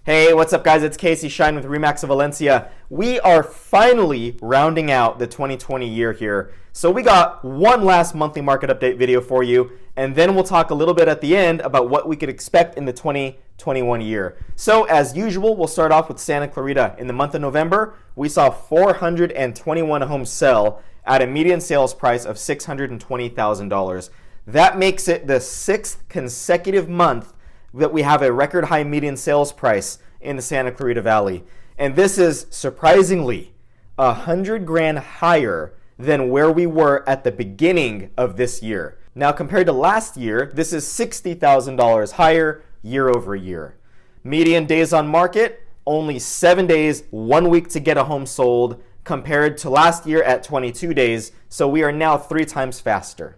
Hey, what's up guys? It's Casey Shine with Remax of Valencia. We are finally rounding out the 2020 year here. So we got one last monthly market update video for you, and then we'll talk a little bit at the end about what we could expect in the 2021 year. So as usual, we'll start off with Santa Clarita. In the month of November, we saw 421 homes sell at a median sales price of $620,000. That makes it the sixth consecutive month that we have a record high median sales price in the Santa Clarita Valley. And this is surprisingly $100,000 higher than where we were at the beginning of this year. Now compared to last year, this is $60,000 higher year over year. Median days on market, only 7 days, 1 week to get a home sold, compared to last year at 22 days. So we are now 3 times faster.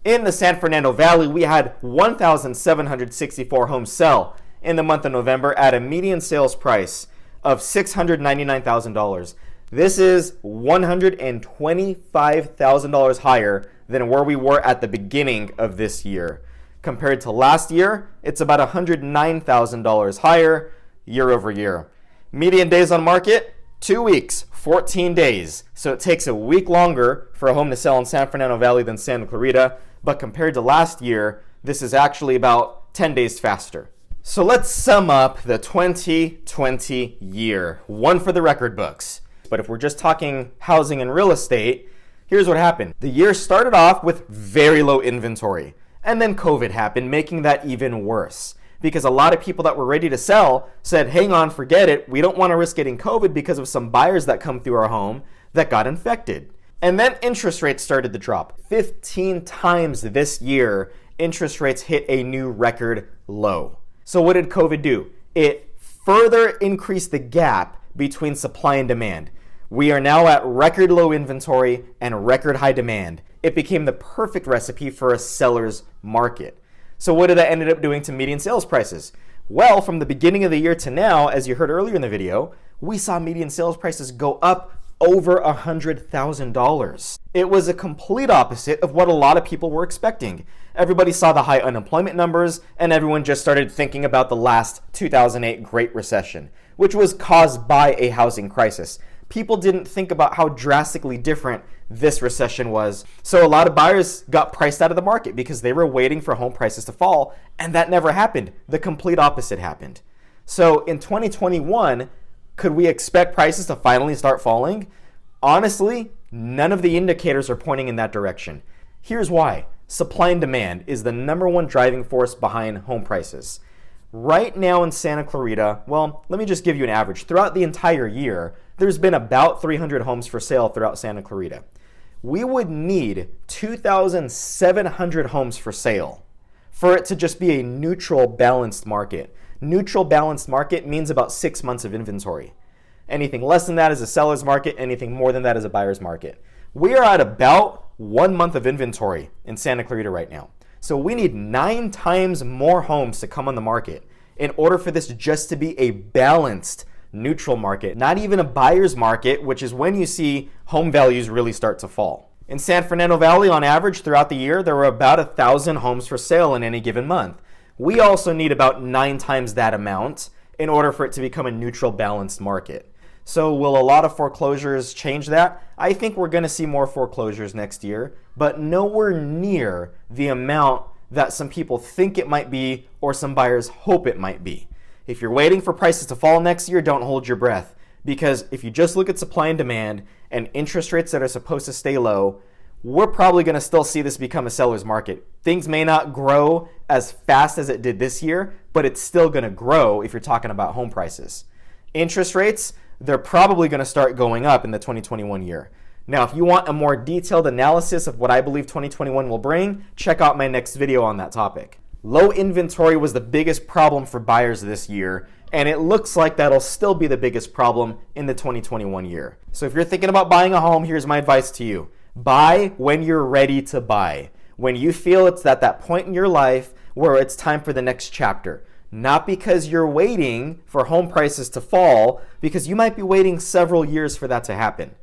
In the San Fernando Valley, we had 1,764 homes sell in the month of November at a median sales price of $699,000. This is $125,000 higher than where we were at the beginning of this year. Compared to last year, it's about $109,000 higher year over year. Median days on market, 2 weeks, 14 days. So it takes a week longer for a home to sell in San Fernando Valley than Santa Clarita. But compared to last year, this is actually about 10 days faster. So let's sum up the 2020 year, one for the record books. But if we're just talking housing and real estate, here's what happened. The year started off with very low inventory, and then COVID happened, making that even worse. Because a lot of people that were ready to sell said, hang on, forget it. We don't want to risk getting COVID because of some buyers that come through our home that got infected. And then interest rates started to drop. 15 times this year, interest rates hit a new record low. So what did COVID do? It further increased the gap between supply and demand. We are now at record low inventory and record high demand. It became the perfect recipe for a seller's market. So what did that end up doing to median sales prices? Well, from the beginning of the year to now, as you heard earlier in the video, we saw median sales prices go up over $100,000. It was a complete opposite of what a lot of people were expecting. Everybody saw the high unemployment numbers, and everyone just started thinking about the last 2008 Great Recession, which was caused by a housing crisis. People didn't think about how drastically different this recession was. So a lot of buyers got priced out of the market because they were waiting for home prices to fall, and that never happened. The complete opposite happened. So in 2021, could we expect prices to finally start falling? Honestly, none of the indicators are pointing in that direction. Here's why. Supply and demand is the number one driving force behind home prices. Right now in Santa Clarita, well, let me just give you an average. Throughout the entire year, there's been about 300 homes for sale throughout Santa Clarita. We would need 2,700 homes for sale for it to just be a neutral, balanced market. Neutral balanced market means about 6 months of inventory. Anything less than that is a seller's market. Anything more than that is a buyer's market. We are at about 1 month of inventory in Santa Clarita right now. So we need 9 times more homes to come on the market in order for this just to be a balanced, neutral market, not even a buyer's market, which is when you see home values really start to fall. In San Fernando Valley, on average, throughout the year, there were about 1,000 homes for sale in any given month. We also need about 9 times that amount in order for it to become a neutral, balanced market. So will a lot of foreclosures change that? I think we're going to see more foreclosures next year, but nowhere near the amount that some people think it might be or some buyers hope it might be. If you're waiting for prices to fall next year, don't hold your breath, because if you just look at supply and demand and interest rates that are supposed to stay low, we're probably going to still see this become a seller's market. Things may not grow as fast as it did this year, but it's still going to grow if you're talking about home prices. Interest rates, they're probably going to start going up in the 2021 year. Now, if you want a more detailed analysis of what I believe 2021 will bring, check out my next video on that topic. Low inventory was the biggest problem for buyers this year, and it looks like that'll still be the biggest problem in the 2021 year. So if you're thinking about buying a home, here's my advice to you. Buy when you're ready to buy. When you feel it's at that point in your life where it's time for the next chapter. Not because you're waiting for home prices to fall, because you might be waiting several years for that to happen.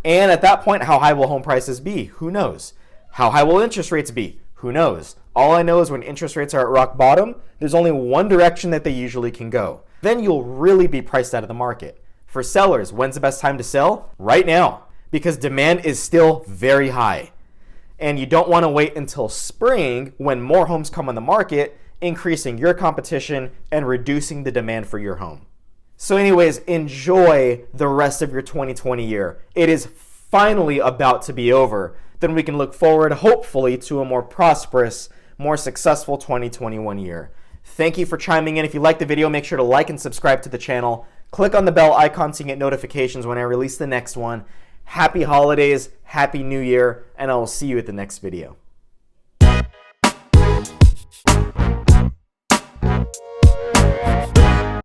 And at that point, how high will home prices be? Who knows? How high will interest rates be? Who knows? All I know is when interest rates are at rock bottom, there's only one direction that they usually can go. then you'll really be priced out of the market. For sellers, when's the best time to sell? Right now, because demand is still very high. And you don't want to wait until spring when more homes come on the market, increasing your competition and reducing the demand for your home. So anyways, enjoy the rest of your 2020 year. It is finally about to be over. Then we can look forward, hopefully, to a more prosperous, more successful 2021 year. Thank you for chiming in. If you liked the video, make sure to like and subscribe to the channel. Click on the bell icon to get notifications when I release the next one. Happy holidays, happy new year, and I will see you at the next video.